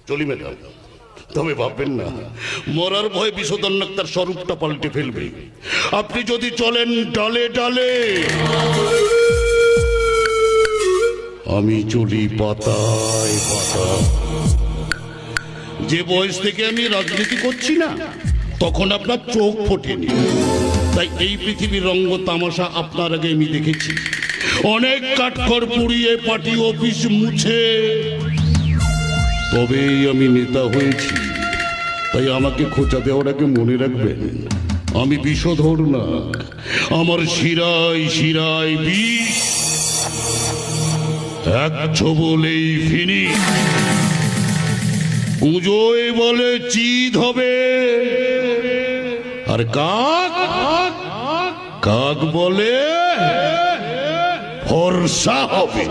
চলি ম্যাডাম, তবে ভাববেন না মরার ভয়ে বিষধন্যক তার স্বরূপটা পাল্টে ফেলবে। আপনি যদি চলেন ডালে ডালে, আমি চলি পাতায় পাতায়। যে বয়স থেকে আমি রাজনীতি করছি না, তখন আপনার চোখ ফোটেনি, তাই এই পৃথিবীর রঙ্গ তামাশা আপনার আগে আমি দেখেছি। অনেক কাঠখড় পুড়িয়ে পার্টি অফিস মুছে তবেই আমি নেতা হয়েছি। তাই আমাকে খোঁচা দেওয়ার আগে মনে রাখবেন, আমি বিষধর না, আমার শিরায় শিরায় বিষ। এক ছোবলেই ফিনি। পুজোয় বলে চিত হবে, আর কাক কাক বলে ফর্সা হবে।